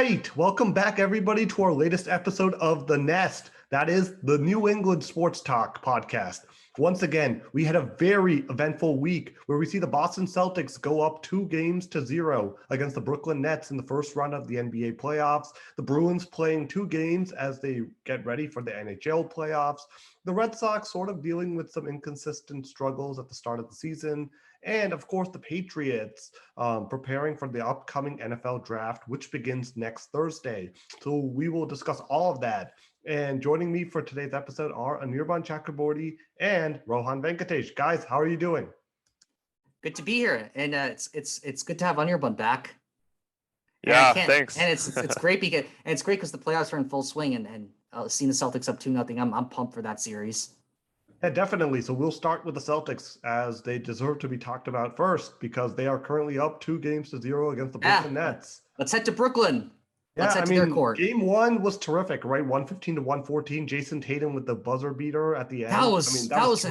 right. Welcome back, everybody, to our latest episode of The Nest. That is the New England Sports Talk podcast. Once again, we had a very eventful week where we see the Boston Celtics go up 2-0 against the Brooklyn Nets in the first round of the NBA playoffs. The Bruins playing 2 games as they get ready for the NHL playoffs. The Red Sox sort of dealing with some inconsistent struggles at the start of the season. And of course, the Patriots preparing for the upcoming NFL draft, which begins next Thursday. So we will discuss all of that. And joining me for today's episode are Anirban Chakraborty and Rohan Venkatesh. Guys, how are you doing? Good to be here, and it's good to have Anirban back. Yeah, thanks. And it's great because the playoffs are in full swing, and seeing the Celtics up 2-0, I'm pumped for that series. Yeah, definitely. So we'll start with the Celtics as they deserve to be talked about first because they are currently up 2-0 against the Brooklyn Nets. Let's head to Brooklyn. Yeah, Let's head to their court. Game 1 was terrific, right? 115-114. Jason Tatum with the buzzer beater at the end. That was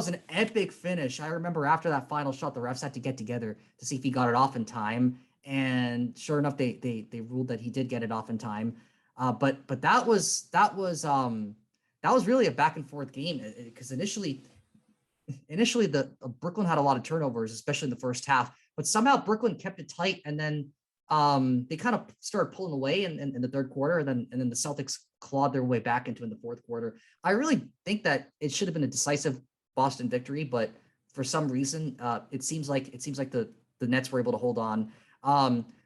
an epic finish. I remember after that final shot, the refs had to get together to see if he got it off in time, and sure enough, they ruled that he did get it off in time. But that was really a back and forth game because initially the Brooklyn had a lot of turnovers, especially in the first half, but somehow Brooklyn kept it tight, and then they kind of started pulling away in the third quarter, and then the Celtics clawed their way back into in the fourth quarter. I really think that it should have been a decisive Boston victory, but for some reason, it seems like the Nets were able to hold on.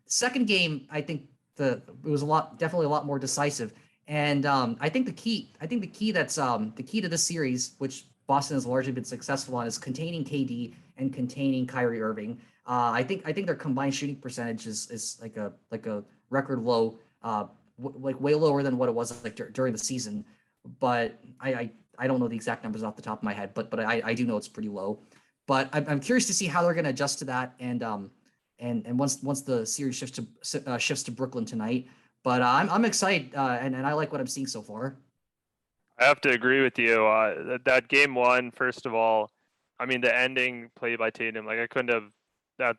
Second game, I think it was definitely a lot more decisive. And I think the key to this series, which Boston has largely been successful on, is containing KD and containing Kyrie Irving. I think their combined shooting percentage is like a record low, like way lower than what it was like during the season. But I don't know the exact numbers off the top of my head, but I do know it's pretty low. But I'm curious to see how they're going to adjust to that, and once the series shifts to Brooklyn tonight. But I'm excited, and I like what I'm seeing so far. I have to agree with you. That game 1, first of all, I mean the ending play by Tatum, like I couldn't have.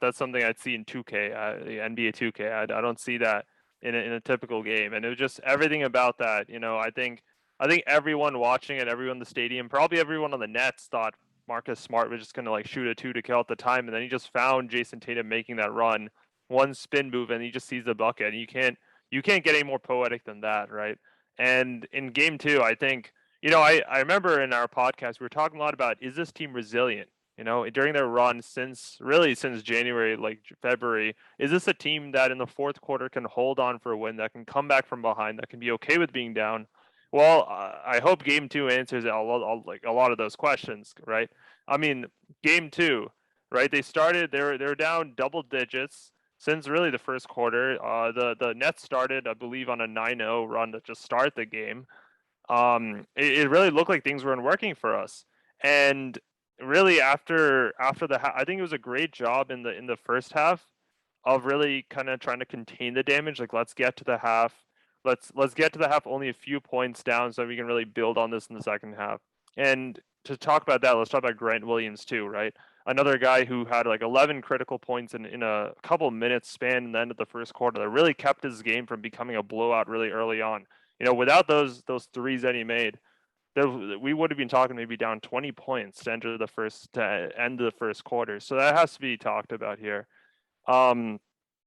That's something I'd see in 2K, NBA 2K. I don't see that in a typical game, and it was just everything about that. I think everyone watching it, everyone in the stadium, probably everyone on the Nets thought Marcus Smart was just gonna like shoot a 2 to kill at the time, and then he just found Jason Tatum making that run, one spin move, and he just sees the bucket. And you can't get any more poetic than that, right? And in game 2, I think, I remember in our podcast, we were talking a lot about, is this team resilient? During their run since January, like February, is this a team that in the fourth quarter can hold on for a win, that can come back from behind, that can be okay with being down? Well, I hope game 2 answers a lot of those questions, right? I mean, game 2, right? They were down double digits since really the first quarter. The Nets started, I believe, on a 9-0 run to just start the game. It really looked like things weren't working for us, and really after I think it was a great job in the first half of really kind of trying to contain the damage. Like, let's get to the half. Let's get to the half only a few points down so we can really build on this in the second half. And to talk about that, let's talk about Grant Williams too, right? Another guy who had like 11 critical points in a couple minutes span in the end of the first quarter that really kept his game from becoming a blowout really early on. Without those threes that he made, we would have been talking maybe down 20 points to end of the first quarter. So that has to be talked about here. And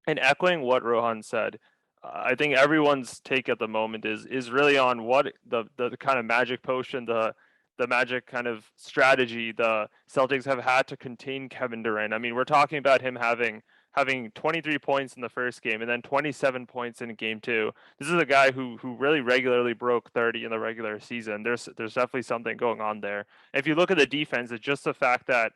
echoing what Rohan said, I think everyone's take at the moment is really on what the kind of magic potion, the magic kind of strategy the Celtics have had to contain Kevin Durant. I mean, we're talking about him having 23 points in the first game and then 27 points in game 2. This is a guy who really regularly broke 30 in the regular season. There's definitely something going on there. And if you look at the defense, it's just the fact that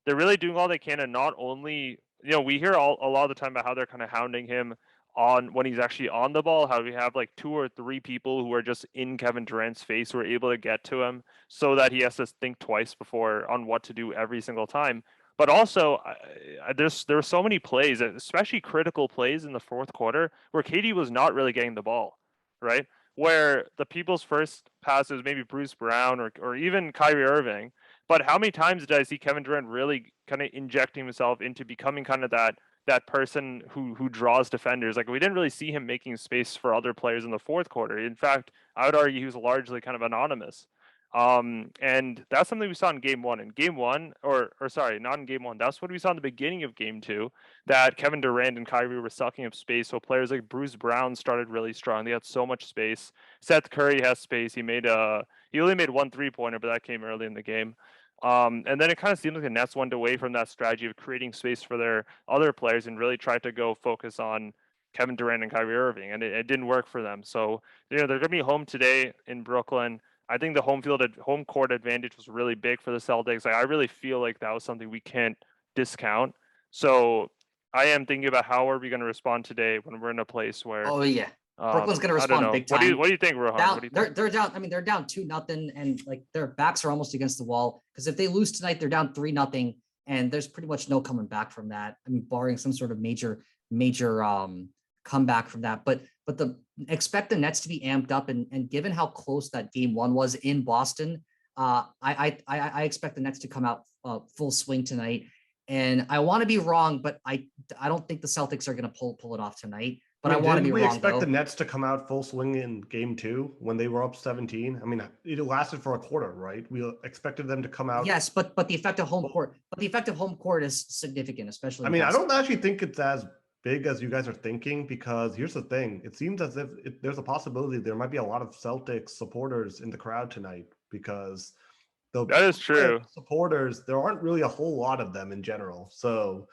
they're really doing all they can, and not only, we hear a lot of the time about how they're kind of hounding him on when he's actually on the ball, how we have like 2 or 3 people who are just in Kevin Durant's face who are able to get to him so that he has to think twice before on what to do every single time. But also, there were so many plays, especially critical plays in the fourth quarter, where KD was not really getting the ball, right? Where the people's first passes, maybe Bruce Brown or even Kyrie Irving, but how many times did I see Kevin Durant really kind of injecting himself into becoming kind of that that person who draws defenders. Like we didn't really see him making space for other players in the fourth quarter. In fact, I would argue he was largely kind of anonymous. And that's something we saw in game one. In game one, or sorry, not in game one. That's what we saw in the beginning of game two, that Kevin Durant and Kyrie were sucking up space. So players like Bruce Brown started really strong. They had so much space. Seth Curry has space. He only made 1 3-pointer, but that came early in the game. And then it kind of seemed like the Nets went away from that strategy of creating space for their other players and really tried to go focus on Kevin Durant and Kyrie Irving, and it didn't work for them. So, they're going to be home today in Brooklyn. I think the home court advantage was really big for the Celtics. Like, I really feel like that was something we can't discount. So I am thinking about how are we going to respond today when we're in a place where Oh yeah, Brooklyn's going to respond big time. What do you think, Rohan? They're down. I mean, they're down 2-0, and like their backs are almost against the wall. Because if they lose tonight, they're down 3-0, and there's pretty much no coming back from that. I mean, barring some sort of major comeback from that. But expect the Nets to be amped up, and given how close that game one was in Boston, I expect the Nets to come out full swing tonight. And I want to be wrong, but I don't think the Celtics are going to pull it off tonight. But I want to be wrong. We expect the Nets to come out full swing in game two when they were up 17. I mean, it lasted for a quarter, right? We expected them to come out. Yes, but the effect of home court is significant, especially. I mean, I don't actually think it's as big as you guys are thinking, because here's the thing. It seems as if there's a possibility there might be a lot of Celtics supporters in the crowd tonight, because that is true. Supporters, there aren't really a whole lot of them in general. So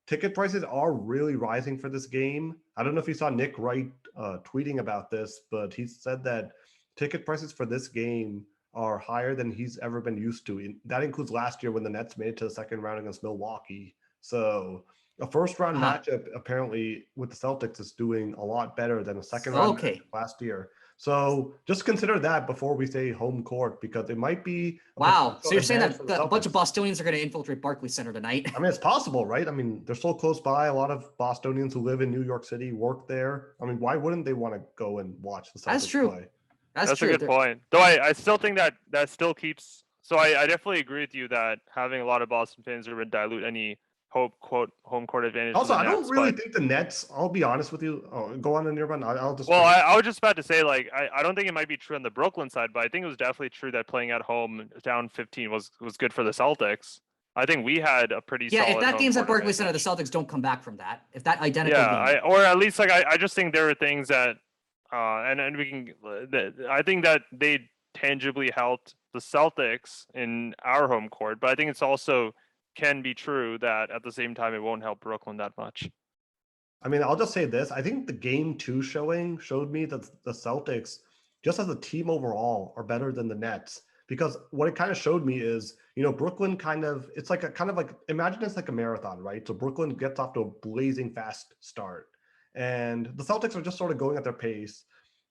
ticket prices are really rising for this game. I don't know if you saw Nick Wright tweeting about this, but he said that ticket prices for this game are higher than he's ever been used to. That includes last year when the Nets made it to the second round against Milwaukee. So a first round matchup apparently with the Celtics is doing a lot better than a second round last year. So just consider that before we say home court, because it might be. Wow. So you're saying that a bunch of Bostonians are going to infiltrate Barclays Center tonight? I mean, it's possible, right? I mean, they're so close by. A lot of Bostonians who live in New York City work there. I mean, why wouldn't they want to go and watch the Celtics That's true. play? That's true. A good point. Though I still think that still keeps. So I definitely agree with you that having a lot of Boston fans would dilute any home court advantage. Also, I don't really think the Nets, I'll be honest with you. Go on in your run. I'll just. Well, I was just about to say, like, I don't think it might be true on the Brooklyn side, but I think it was definitely true that playing at home down 15 was good for the Celtics. I think we had a pretty solid if that game's at Barclays Center, the Celtics don't come back from that. If that identical game. Or at least like I just think there are things that and we can. I think that they tangibly helped the Celtics in our home court, but I think it's also can be true that at the same time it won't help Brooklyn that much. I mean, I'll just say this. I think the game two showing showed me that the Celtics, just as a team overall, are better than the Nets. Because what it kind of showed me is, Brooklyn it's like imagine it's like a marathon, right? So Brooklyn gets off to a blazing fast start, and the Celtics are just sort of going at their pace.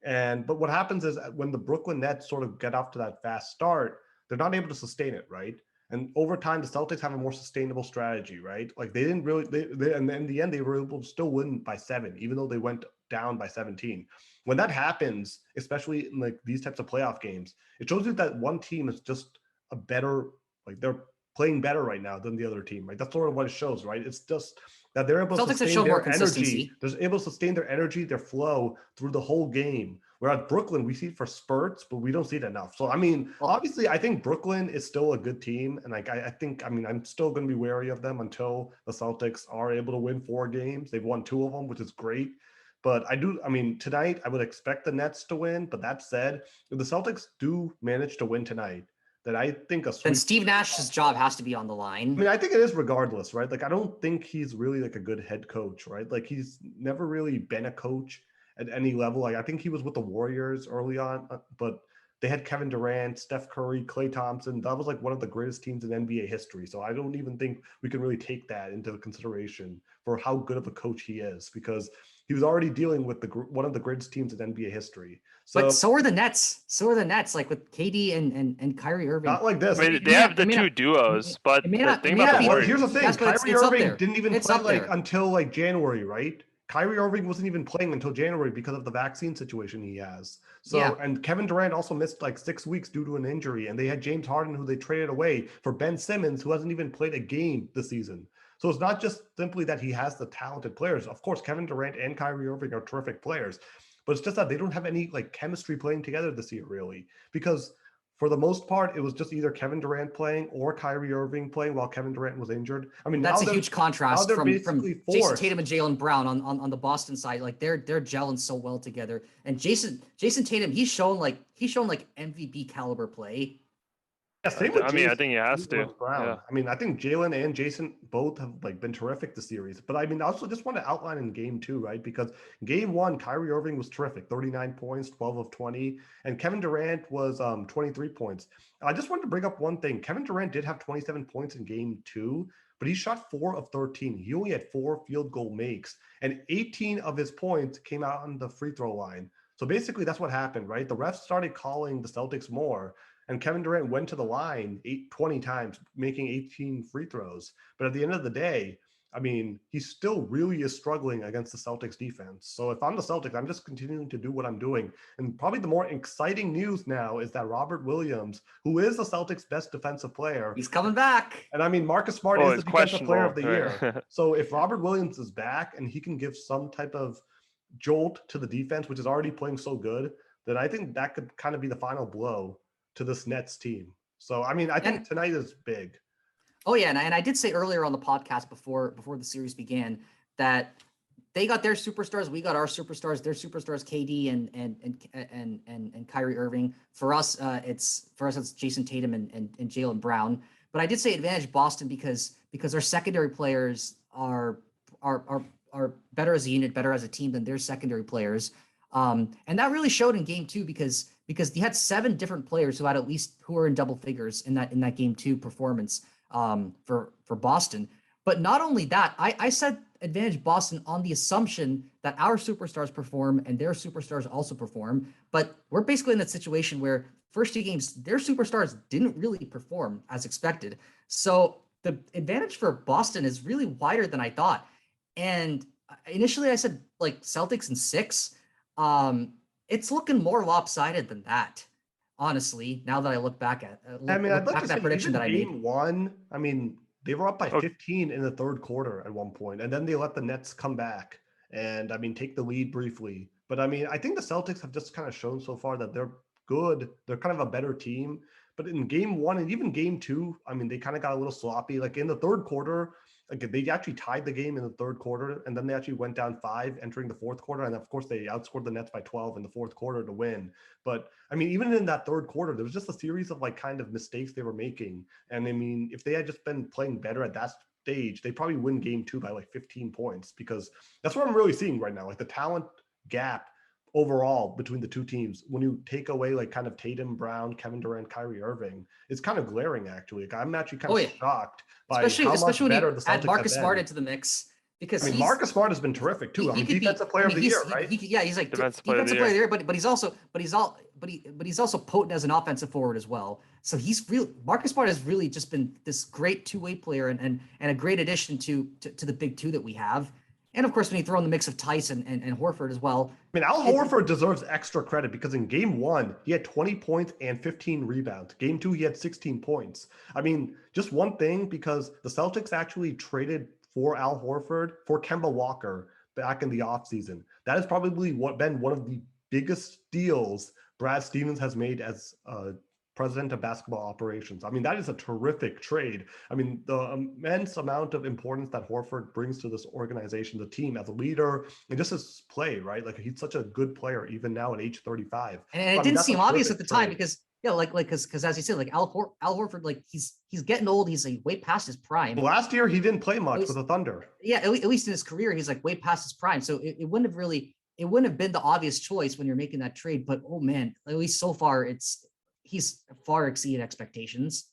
But what happens is when the Brooklyn Nets sort of get off to that fast start, they're not able to sustain it, right? And over time, the Celtics have a more sustainable strategy, right? Like they didn't really, and in the end, they were able to still win by 7, even though they went down by 17. When that happens, especially in like these types of playoff games, it shows you that one team is just a better, like they're playing better right now than the other team, right? That's sort of what it shows, right? It's just that they're able to sustain their energy. They're able to sustain their energy, their flow through the whole game. Whereas Brooklyn, we see it for spurts, but we don't see it enough. So, I mean, obviously, I think Brooklyn is still a good team. And like, I'm still going to be wary of them until the Celtics are able to win 4 games. They've won 2 of them, which is great. But tonight, I would expect the Nets to win. But that said, if the Celtics do manage to win tonight, then I think then Steve Nash's job has to be on the line. I mean, I think it is regardless, right? Like, I don't think he's really like a good head coach, right? Like, he's never really been a coach at any level. Like, I think he was with the Warriors early on, but they had Kevin Durant, Steph Curry, Klay Thompson. That was like one of the greatest teams in NBA history. So I don't even think we can really take that into consideration for how good of a coach he is, because he was already dealing with one of the greatest teams in NBA history. But so are the Nets. Like with KD and Kyrie Irving. Not like this. I mean, they have the 2 duos, but here's the thing. Kyrie Irving didn't even play until like January, right? Kyrie Irving wasn't even playing until January because of the vaccine situation he has. So, and Kevin Durant also missed like 6 weeks due to an injury. And they had James Harden, who they traded away for Ben Simmons, who hasn't even played a game this season. So it's not just simply that he has the talented players. Of course, Kevin Durant and Kyrie Irving are terrific players, but it's just that they don't have any like chemistry playing together this year, really, because for the most part, it was just either Kevin Durant playing or Kyrie Irving playing while Kevin Durant was injured. I mean, That's now a huge contrast they're from basically Jason forced. Tatum and Jaylen Brown on the Boston side. Like they're gelling so well together. And Jason Tatum, he's shown like MVP caliber play. Yeah, same with I mean, I think he has to. Brown. Yeah. I mean, I think Jalen and Jason both have like been terrific this series. But I mean, I also just want to outline in game two, right? Because game one, Kyrie Irving was terrific, 39 points, 12 of 20, and Kevin Durant was 23 points. I just wanted to bring up one thing. Kevin Durant did have 27 points in game two, but he shot 4 of 13. He only had 4 field goal makes, and 18 of his points came out on the free throw line. So basically, that's what happened, right? The refs started calling the Celtics more. And Kevin Durant went to the line 20 times, making 18 free throws. But at the end of the day, I mean, he still really is struggling against the Celtics defense. So if I'm the Celtics, I'm just continuing to do what I'm doing. And probably the more exciting news now is that Robert Williams, who is the Celtics' best defensive player, he's coming back. And I mean, Marcus Smart is the defensive player of the year. Right. So if Robert Williams is back and he can give some type of jolt to the defense, which is already playing so good, then I think that could kind of be the final blow to this Nets team. So, I mean, I think tonight is big. Oh yeah, and I did say earlier on the podcast before the series began that they got their superstars, we got our superstars. Their superstars, KD and Kyrie Irving. For us, it's Jason Tatum and Jaylen Brown. But I did say advantage Boston because our secondary players are better as a unit, better as a team than their secondary players. And that really showed in game two because you had 7 different players who were in double figures in that game 2 performance for Boston. But not only that, I said advantage Boston on the assumption that our superstars perform and their superstars also perform. But we're basically in that situation where first 2 games, their superstars didn't really perform as expected. So the advantage for Boston is really wider than I thought. And initially I said like Celtics in 6. It's looking more lopsided than that, honestly. Now that I look back at, I'd like to say that prediction that I made. Game 1, I mean, they were up by 15 in the third quarter at one point, and then they let the Nets come back and I mean take the lead briefly. But I mean, I think the Celtics have just kind of shown so far that they're good. They're kind of a better team. But in game 1 and even game 2, I mean, they kind of got a little sloppy. Like in the third quarter, like they actually tied the game in the third quarter, and then they actually went down 5 entering the fourth quarter. And of course, they outscored the Nets by 12 in the fourth quarter to win. But I mean, even in that third quarter, there was just a series of like kind of mistakes they were making. And I mean, if they had just been playing better at that stage, they probably win game 2 by like 15 points, because that's what I'm really seeing right now. Like the talent gap overall between the two teams, when you take away like kind of Tatum, Brown, Kevin Durant, Kyrie Irving, it's kind of glaring actually. Like, I'm actually kind of shocked by how much better the Celtics add Marcus have Smart been. into the mix, because I mean, Marcus Smart has been terrific too. Defensive player of the year, right? He's like defensive player of the year, but he's also potent as an offensive forward as well. So Marcus Smart has really just been this great two-way player and a great addition to the big 2 that we have. And of course, when you throw in the mix of Tyson and Horford as well. I mean, Al Horford deserves extra credit because in game 1, he had 20 points and 15 rebounds. Game 2, he had 16 points. I mean, just one thing, because the Celtics actually traded for Al Horford for Kemba Walker back in the offseason. That has probably been one of the biggest deals Brad Stevens has made as president of basketball operations. I mean, that is a terrific trade. I mean, the immense amount of importance that Horford brings to this organization, the team as a leader, and just his play, right? Like he's such a good player even now at age 35. And it didn't seem obvious at the time because because as you said, like Al Horford, like he's getting old. He's like way past his prime. Last year he didn't play much with the Thunder. Yeah, at least in his career, he's like way past his prime. So it wouldn't have been the obvious choice when you're making that trade. But oh man, at least so far he's far exceeded expectations.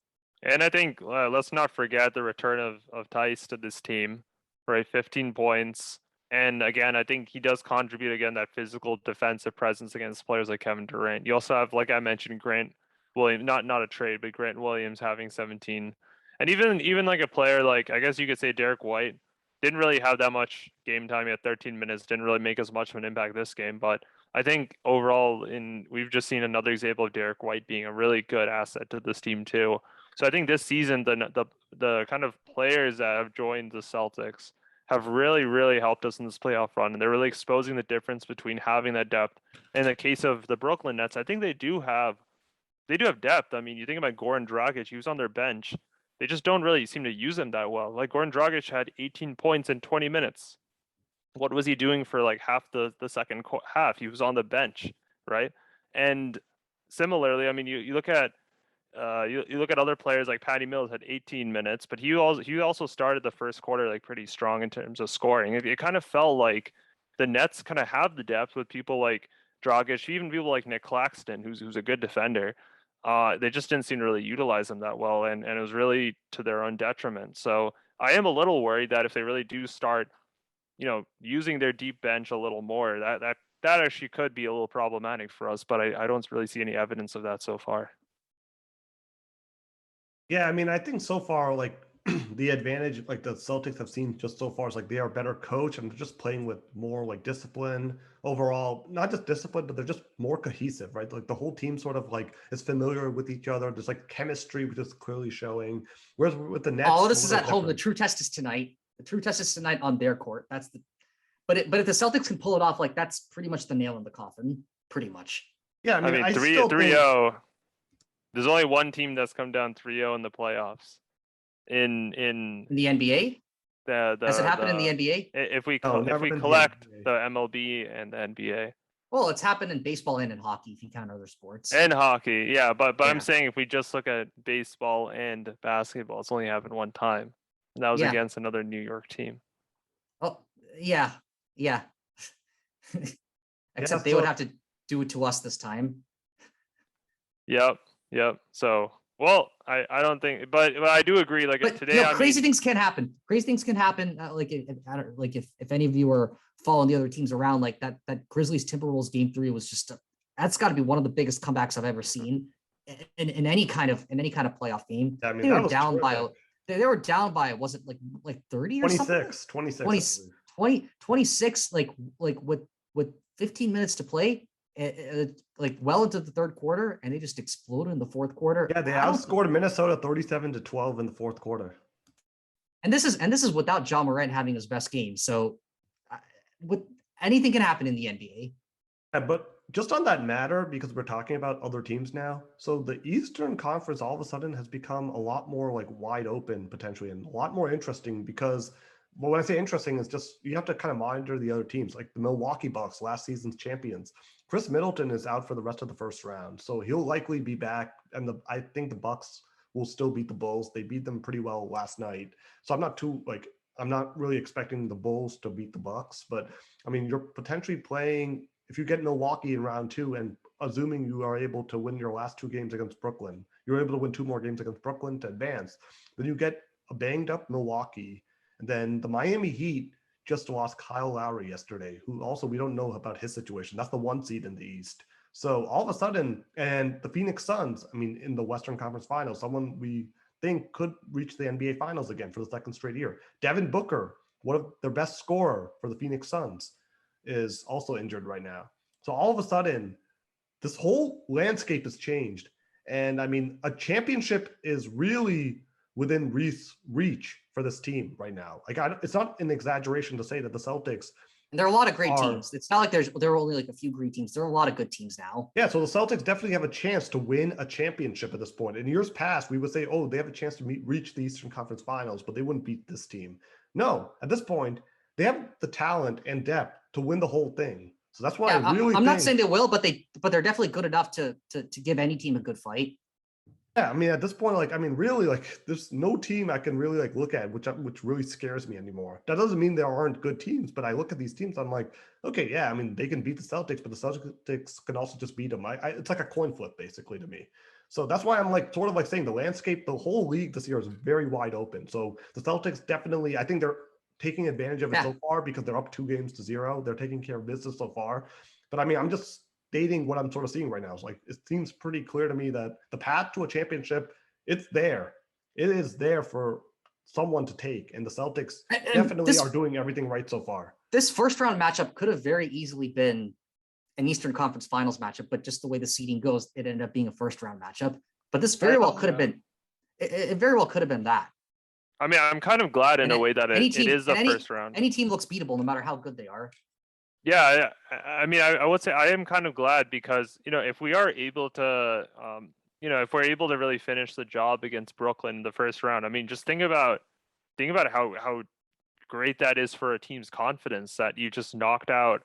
And I think let's not forget the return of Tice to this team, right? 15 points. And again, I think he does contribute, again, that physical defensive presence against players like Kevin Durant. You also have, like I mentioned, Grant Williams, not a trade, but Grant Williams having 17. And even like a player like, I guess you could say Derek White, didn't really have that much game time. He had 13 minutes, didn't really make as much of an impact this game. But I think overall, we've just seen another example of Derek White being a really good asset to this team too. So I think this season, the kind of players that have joined the Celtics have really helped us in this playoff run, and they're really exposing the difference between having that depth. In the case of the Brooklyn Nets, I think they do have depth. I mean, you think about Goran Dragic, he was on their bench. They just don't really seem to use him that well. Like Goran Dragic had 18 points in 20 minutes. What was he doing for like half the second half? He was on the bench, right? And similarly, I mean, you look at you look at other players like Patty Mills had 18 minutes, but he also started the first quarter like pretty strong in terms of scoring. It kind of felt like the Nets kind of have the depth with people like Dragic, even people like Nick Claxton, who's a good defender. They just didn't seem to really utilize them that well, and it was really to their own detriment. So I am a little worried that if they really do start, using their deep bench a little more, that actually could be a little problematic for us. But I don't really see any evidence of that so far. Yeah, I mean, I think so far, like the advantage, like the Celtics have seen just so far is like they are better coach and just playing with more like discipline overall, not just discipline, but they're just more cohesive, right? Like the whole team sort of like is familiar with each other. There's like chemistry, which is clearly showing. Whereas with the Nets, all this is at home. different. The true test is tonight. The true test is tonight on their court. But if the Celtics can pull it off, like that's pretty much the nail in the coffin, pretty much. Yeah, I mean 3-0. There's only one team that's come down 3-0 in the playoffs. In the NBA? Has it happened in the NBA? If we collect the MLB and the NBA. Well, it's happened in baseball and in hockey if you count other sports. And hockey, yeah, but I'm saying if we just look at baseball and basketball, it's only happened one time. And that was against another New York team. Oh, yeah. Except they would have to do it to us this time. Yep. So, well, I don't think, but I do agree. Like today, crazy things can happen. Crazy things can happen. If any of you are following the other teams around, like that Grizzlies Timberwolves game 3 was just that's got to be one of the biggest comebacks I've ever seen in any kind of playoff game. I mean, they were down by. They were down by, was it like 30 or 26, something? 26. 26, like with 15 minutes to play, like well into the third quarter, and they just exploded in the fourth quarter. Yeah, they outscored Minnesota 37-12 in the fourth quarter. And this is without Ja Morant having his best game. So with anything can happen in the NBA. Yeah, but just on that matter, because we're talking about other teams now, so the Eastern Conference all of a sudden has become a lot more like wide open potentially and a lot more interesting because, well, when I say interesting, it's just you have to kind of monitor the other teams, like the Milwaukee Bucks, last season's champions. Chris Middleton is out for the rest of the first round, so he'll likely be back, and I think the Bucks will still beat the Bulls. They beat them pretty well last night, so I'm not really expecting the Bulls to beat the Bucks, but I mean, you're potentially playing. If you get Milwaukee in round 2 and assuming you are able to win your last 2 games against Brooklyn, you're able to win 2 more games against Brooklyn to advance. Then you get a banged up Milwaukee. And then the Miami Heat just lost Kyle Lowry yesterday, who also we don't know about his situation. That's the 1 seed in the East. So all of a sudden, and the Phoenix Suns, I mean, in the Western Conference Finals, someone we think could reach the NBA Finals again for the 2nd straight year. Devin Booker, one of their best scorer for the Phoenix Suns, is also injured right now. So all of a sudden, this whole landscape has changed. And I mean, a championship is really within reach for this team right now. Like, it's not an exaggeration to say that the Celtics. And there are a lot of great teams. It's not like there are only like a few great teams. There are a lot of good teams now. Yeah, so the Celtics definitely have a chance to win a championship at this point. In years past, we would say, oh, they have a chance to reach the Eastern Conference Finals, but they wouldn't beat this team. No, at this point, they have the talent and depth to win the whole thing. So that's why I'm not saying they will, but they're definitely good enough to give any team a good fight. Yeah, I mean, at this point, like, I mean, really, like, there's no team I can really like look at which really scares me anymore. That doesn't mean there aren't good teams, but I look at these teams, I'm like, okay, yeah, I mean, they can beat the Celtics, but the Celtics can also just beat them. It's like a coin flip, basically, to me. So that's why I'm like sort of like saying the landscape, the whole league this year is very wide open. So the Celtics definitely, I think they're taking advantage of it so far because they're up 2-0. They're taking care of business so far. But I mean, I'm just stating what I'm sort of seeing right now. It's like, it seems pretty clear to me that the path to a championship, it's there. It is there for someone to take. And the Celtics definitely are doing everything right so far. This first round matchup could have very easily been an Eastern Conference Finals matchup, but just the way the seeding goes, it ended up being a first round matchup. But this very well could have been. it very well could have been that. I mean, I'm kind of glad in And a way that it is the any, first round. Any team looks beatable no matter how good they are. Yeah, I mean, I would say I am kind of glad because, if we are able to, if we're able to really finish the job against Brooklyn in the first round, I mean, just think about how great that is for a team's confidence that you just knocked out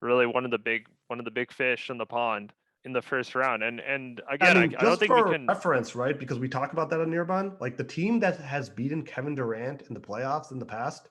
really one of the big fish in the pond in the first round. And again, I don't think we can reference, right? Because we talk about that on Nearby, like the team that has beaten Kevin Durant in the playoffs in the past,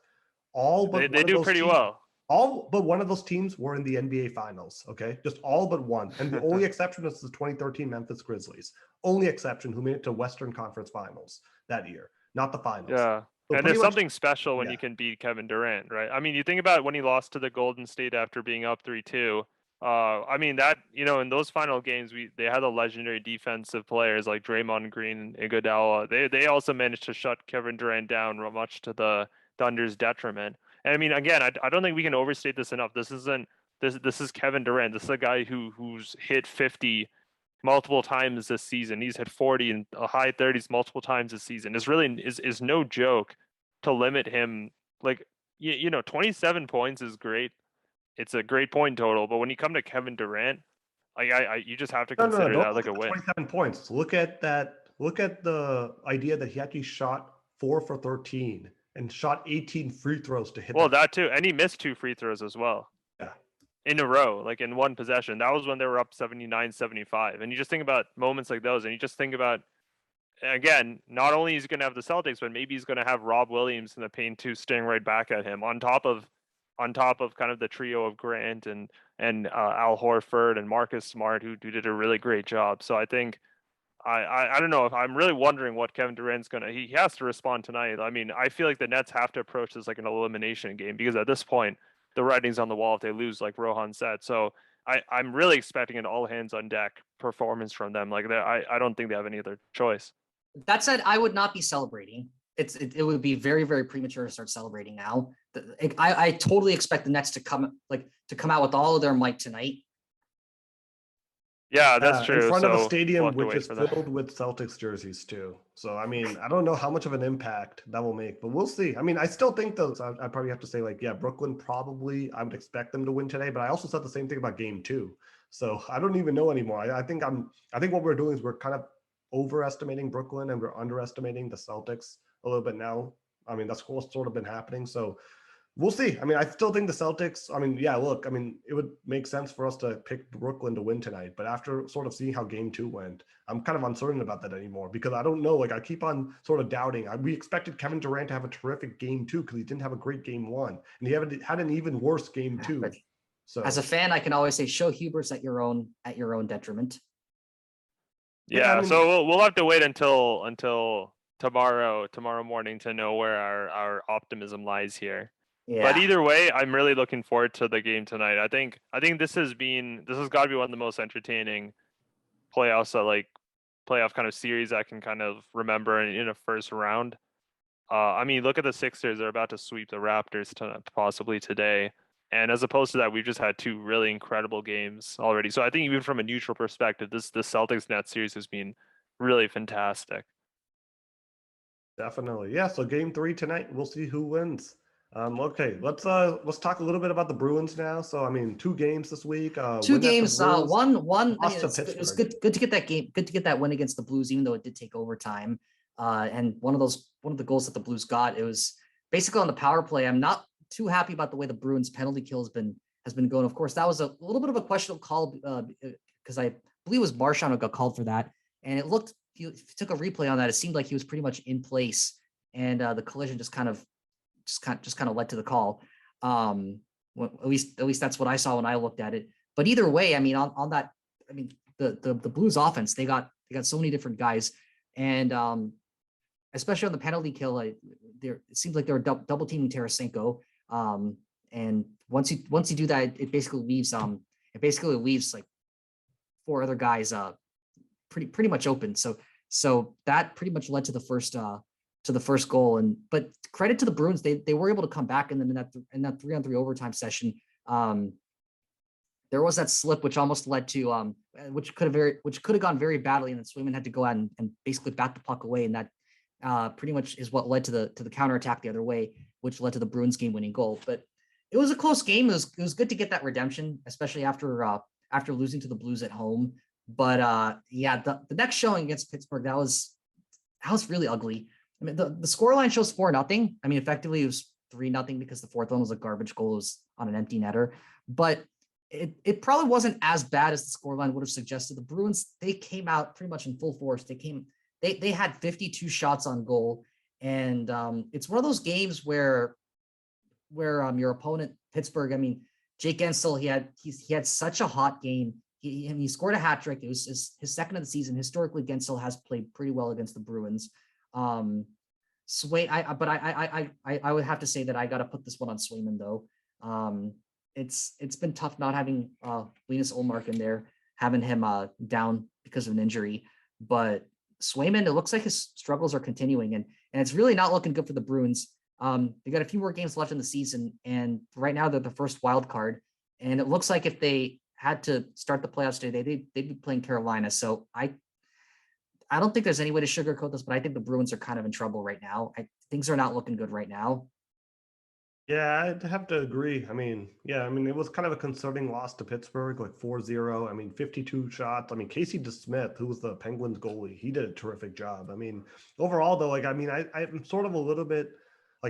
they do pretty well. All but one of those teams were in the NBA Finals, okay? Just all but one. And the only exception is the 2013 Memphis Grizzlies. Only exception who made it to Western Conference Finals that year, not the finals. Yeah. So and there's something special when you can beat Kevin Durant, right? I mean, you think about when he lost to the Golden State after being up 3-2. I mean, that, in those final games, they had the legendary defensive players like Draymond Green and Iguodala. They also managed to shut Kevin Durant down much to the Thunder's detriment. And I mean, again, I don't think we can overstate this enough. This is Kevin Durant. This is a guy who's hit 50 multiple times this season. He's hit 40 and high 30s multiple times this season. It's really is no joke to limit him. Like, 27 points is great. It's a great point total, but when you come to Kevin Durant, you just have to consider that like a win. 27 points. Look at that. Look at the idea that he actually shot 4 for 13 and shot 18 free throws to hit. Well, that too, and he missed 2 free throws as well. Yeah. In a row, like in one possession. That was when they were up 79-75. And you just think about moments like those, and you just think about, again, not only is he going to have the Celtics, but maybe he's going to have Rob Williams in the paint too, staring right back at him on top of kind of the trio of Grant and Al Horford and Marcus Smart, who did a really great job. So I think I don't know if I'm really wondering what Kevin Durant's he has to respond tonight. I mean, I feel like the Nets have to approach this like an elimination game because at this point the writing's on the wall if they lose, like Rohan said. So I'm really expecting an all hands on deck performance from them. Like I don't think they have any other choice. That said, I would not be celebrating. It would be very, very premature to start celebrating now. I totally expect the Nets to come out with all of their might tonight. Yeah, that's true. In front of a stadium which is filled with Celtics jerseys too. So I mean, I don't know how much of an impact that will make, but we'll see. I mean, I still think those. I probably have to say Brooklyn probably. I would expect them to win today, but I also said the same thing about Game 2. So I don't even know anymore. I think what we're doing is we're kind of overestimating Brooklyn and we're underestimating the Celtics a little bit now. I mean, that's what's sort of been happening. So we'll see. I mean, I still think the Celtics, it would make sense for us to pick Brooklyn to win tonight. But after sort of seeing how Game 2 went, I'm kind of uncertain about that anymore because I don't know. Like, I keep on sort of doubting. We expected Kevin Durant to have a terrific Game 2 because he didn't have a great Game 1. And he had an even worse Game 2. So as a fan, I can always say, show hubris at your own detriment. Yeah, so we'll have to wait until tomorrow morning to know where our optimism lies here. Yeah. But either way, I'm really looking forward to the game tonight. I think this has got to be one of the most entertaining playoff kind of series I can kind of remember in a first round. I mean, look at the Sixers; they're about to sweep the Raptors possibly today, and as opposed to that, we've just had 2 really incredible games already. So I think even from a neutral perspective, the Celtics-Nets series has been really fantastic. Definitely, yeah. So Game 3 tonight, we'll see who wins. Okay, let's talk a little bit about the Bruins now. So I mean, 2 games this week. 2 games. One. I mean, it was good to get that game. Good to get that win against the Blues, even though it did take overtime. And one of the goals that the Blues got, it was basically on the power play. I'm not too happy about the way the Bruins penalty kill has been going. Of course, that was a little bit of a questionable call because I believe it was Marchand who got called for that, and it looked. If you took a replay on that, it seemed like he was pretty much in place, and the collision just kind of led to the call. At least that's what I saw when I looked at it. But either way, I mean, on that, I mean, the Blues offense, they got so many different guys, and especially on the penalty kill, it seems like they were double teaming Tarasenko. And once you do that, it basically leaves like 4 other guys pretty much open. So that pretty much led to the first goal. But credit to the Bruins, they were able to come back in that 3-on-3 overtime session. There was that slip which almost led to which could have gone very badly, and then Swayman had to go out and basically bat the puck away, and that pretty much is what led to the counterattack the other way, which led to the Bruins game-winning goal. But it was a close game. It was good to get that redemption, especially after losing to the Blues at home. But the next showing against Pittsburgh, that was really ugly. I mean, the scoreline shows 4-0. I mean, effectively it was 3-0 because the fourth one was a garbage goal. It was on an empty netter. But it probably wasn't as bad as the scoreline would have suggested. The Bruins, they came out pretty much in full force. They had 52 shots on goal. And it's one of those games where your opponent, Pittsburgh, I mean, Jake Gensel, he had such a hot game. He scored a hat trick. It was his second of the season. Historically, Gensel has played pretty well against the Bruins. I would have to say that I got to put this one on Swayman though. It's been tough not having Linus Ullmark in there, having him down because of an injury. But Swayman, it looks like his struggles are continuing, and it's really not looking good for the Bruins. They got a few more games left in the season, and right now they're the first wild card. And it looks like if they had to start the playoffs today, they'd be playing Carolina. So I don't think there's any way to sugarcoat this, but I think the Bruins are kind of in trouble right now. Things are not looking good right now. Yeah, I'd have to agree. I mean, it was kind of a concerning loss to Pittsburgh, like 4-0. I mean, 52 shots. I mean, Casey DeSmith, who was the Penguins goalie, he did a terrific job. I mean, overall, though, I'm sort of a little bit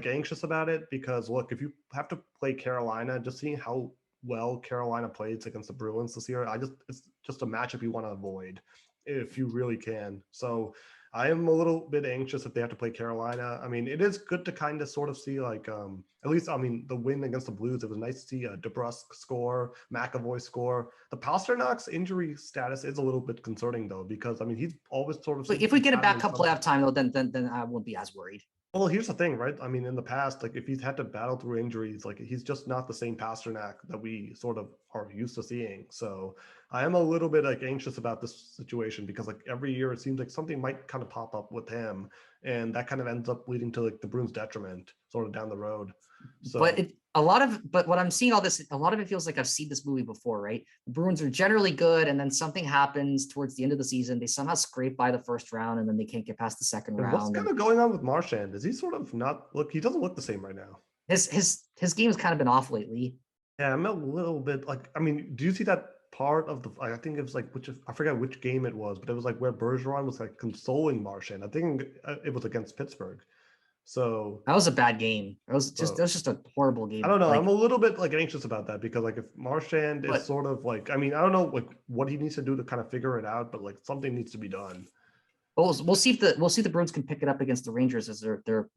anxious about it because, look, if you have to play Carolina, just seeing how well Carolina plays against the Bruins this year, it's just a matchup you want to avoid if you really can. So I am a little bit anxious if they have to play Carolina. I mean, it is good to kind of sort of see at least, I mean, the win against the Blues, it was nice to see DeBrusk score, McAvoy score. The Pasternak's injury status is a little bit concerning though, because I mean, he's always sort of. But if we get a backup playoff time though, then I won't be as worried. Well, here's the thing, right? I mean, in the past, if he's had to battle through injuries, he's just not the same Pasternak that we sort of are used to seeing. So I am a little bit anxious about this situation because every year it seems like something might kind of pop up with him, and that kind of ends up leading to the Bruins' detriment sort of down the road. So, but what I'm seeing a lot of it feels like I've seen this movie before, right? The Bruins are generally good, and then something happens towards the end of the season. They somehow scrape by the first round, and then they can't get past the second round. What's kind of going on with Marchand? Is he sort of not look? He doesn't look the same right now. His game has kind of been off lately. Yeah, I'm a little bit I mean, do you see that part of the? I think it was I forget which game it was, but it was where Bergeron was consoling Marchand. I think it was against Pittsburgh. So that was a bad game. That was just a horrible game. I don't know. I'm a little bit anxious about that because if Marchand is sort of I mean, I don't know what he needs to do to kind of figure it out, but something needs to be done. We'll see if the Bruins can pick it up against the Rangers as they're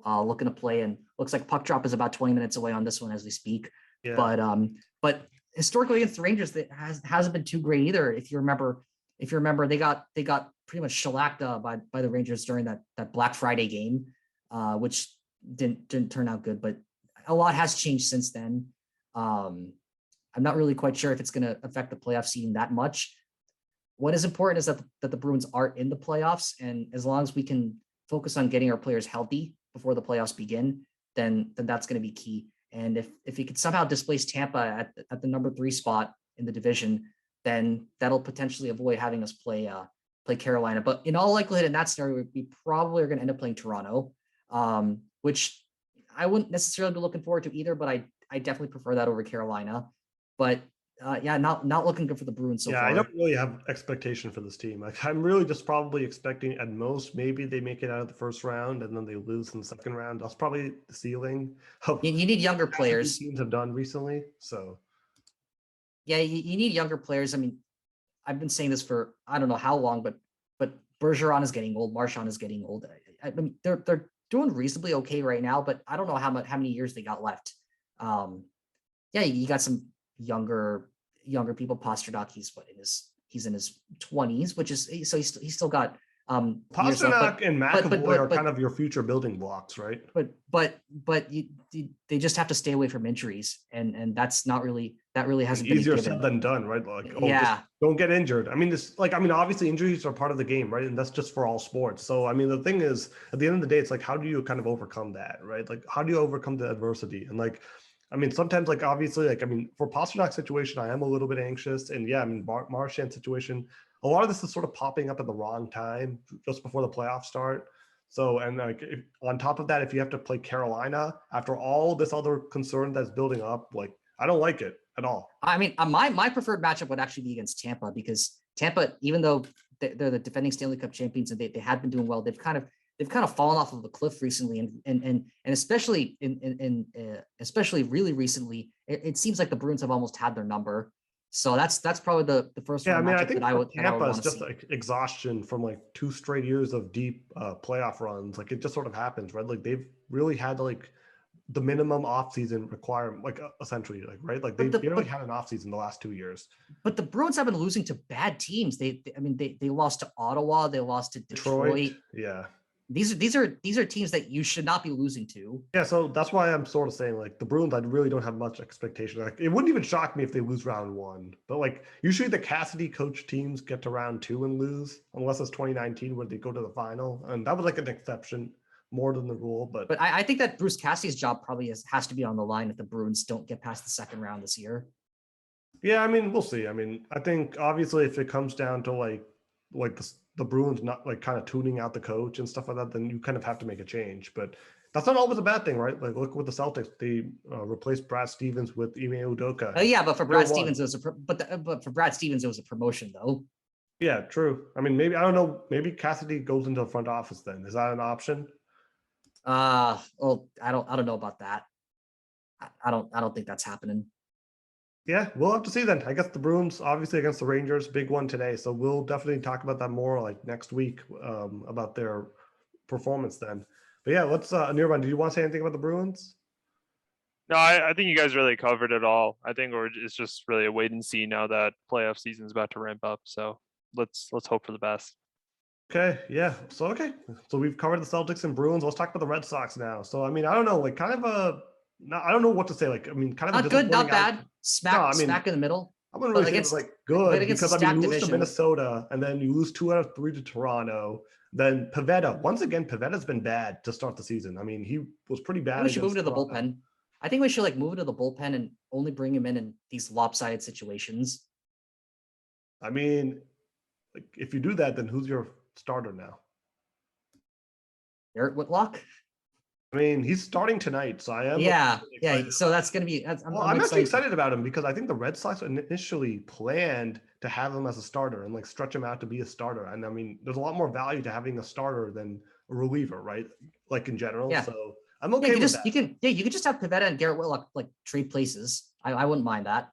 looking to play, and looks like puck drop is about 20 minutes away on this one as we speak. Yeah. But historically against the Rangers, that hasn't been too great either. If you remember, they got pretty much shellacked by the Rangers during that Black Friday game. Which didn't turn out good, but a lot has changed since then. I'm not really quite sure if it's going to affect the playoff seeding that much. What is important is that the Bruins are in the playoffs, and as long as we can focus on getting our players healthy before the playoffs begin, then that's going to be key. And if we could somehow displace Tampa at the number 3 spot in the division, then that'll potentially avoid having us play Carolina. But in all likelihood, in that scenario, we probably are going to end up playing Toronto. Which I wouldn't necessarily be looking forward to either, but I definitely prefer that over Carolina. But not looking good for the Bruins so far. I don't really have expectation for this team. I'm really just probably expecting at most maybe they make it out of the first round and then they lose in the second round. That's probably the ceiling. You need younger players. Teams have done recently, so yeah, you need younger players. I mean, I've been saying this for I don't know how long, but Bergeron is getting old. Marchand is getting old. I mean, they're doing reasonably okay right now, but I don't know how many years they got left. You got some younger people. Pastrnak, he's in his 20s, which is so he's still got Pastrnak and McAvoy are kind of your future building blocks, right? But they just have to stay away from injuries, and that's not really hasn't been easier said than done, right? Just don't get injured. I mean, obviously injuries are part of the game, right? And that's just for all sports. So I mean, the thing is, at the end of the day, it's how do you kind of overcome that, right? How do you overcome the adversity? And I mean, sometimes obviously, for Pasternak's situation, I am a little bit anxious, and yeah, I mean, Marchand's situation, a lot of this is sort of popping up at the wrong time, just before the playoffs start. So, and like on top of that, if you have to play Carolina after all this other concern that's building up, like I don't like it at all. I mean, my preferred matchup would actually be against Tampa, because Tampa, even though they're the defending Stanley Cup champions and they had been doing well, they've kind of fallen off of a cliff recently, and especially especially really recently, it seems like the Bruins have almost had their number. So that's probably the first. Yeah, I mean, I matchup think that I would Tampa is want to just see. like exhaustion from like 2 straight years of deep playoff runs. Like it just sort of happens, right? Like they've really had like the minimum offseason requirement, like essentially, like right, like they barely had an offseason the last 2 years. But the Bruins have been losing to bad teams. They lost to Ottawa, they lost to Detroit. Yeah. These are teams that you should not be losing to. Yeah, so that's why I'm sort of saying like the Bruins, I really don't have much expectation. Like it wouldn't even shock me if they lose round 1. But like usually the Cassidy coach teams get to round 2 and lose, unless it's 2019 where they go to the final, and that was like an exception more than the rule. But I think that Bruce Cassidy's job probably has to be on the line if the Bruins don't get past the second round this year. Yeah, I mean, we'll see. I mean, I think obviously if it comes down to like the Bruins not like kind of tuning out the coach and stuff like that, then you kind of have to make a change. But that's not always a bad thing, right? Like look with the Celtics, they replaced Brad Stevens with Ime Udoka. Yeah, but for Brad Stevens, but for Brad Stevens, it was a promotion though. Yeah, true. I mean, maybe I don't know. Maybe Cassidy goes into the front office. Then is that an option? Well, I don't know about that. I don't think that's happening. Yeah, we'll have to see then. I guess the Bruins, obviously against the Rangers, big one today. So we'll definitely talk about that more like next week about their performance then. But yeah, let's Nirvan, do you want to say anything about the Bruins? No, I think you guys really covered it all. I think it's just really a wait and see now that playoff season is about to ramp up. So let's hope for the best. Okay, yeah. So we've covered the Celtics and Bruins. Let's talk about the Red Sox now. So I mean, I don't know, like kind of I don't know what to say. Like, I mean, kind of not good, not bad. Smack in the middle. I wouldn't really say it was like good because I mean, you lose to Minnesota and then you lose 2 out of 3 to Toronto. Then Pivetta, once again, Pavetta's been bad to start the season. I mean, he was pretty bad. We should move to the bullpen. I think we should like move to the bullpen and only bring him in these lopsided situations. I mean, like if you do that, then who's your starter now? Garrett Whitlock. I mean, he's starting tonight, so I am. Yeah. So that's going to be. I'm actually excited about him because I think the Red Sox initially planned to have him as a starter and like stretch him out to be a starter. And I mean, there's a lot more value to having a starter than a reliever, right? Like in general. Yeah. So I'm okay with that. You can just have Pivetta and Garrett Whitlock like trade places. I wouldn't mind that.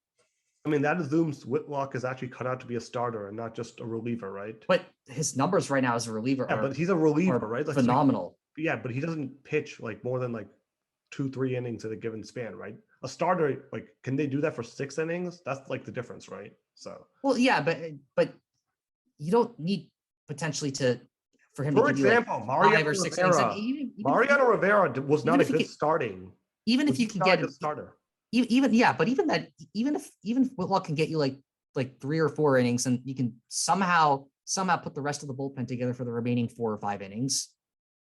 I mean, that assumes Whitlock is actually cut out to be a starter and not just a reliever, right? But his numbers right now as a reliever but he's a reliever, right? Like, phenomenal. Yeah, but he doesn't pitch like more than like 2-3 innings in a given span, right? A starter, like, can they do that for 6 innings? That's like the difference, right? So. Well, yeah, but you don't need potentially for him. For to give example, you like 5 or 6 innings. Mariano Rivera was not a good starting. Even if you can get a starter. Even if Whitlock can get you like 3 or 4 innings, and you can somehow put the rest of the bullpen together for the remaining 4 or 5 innings.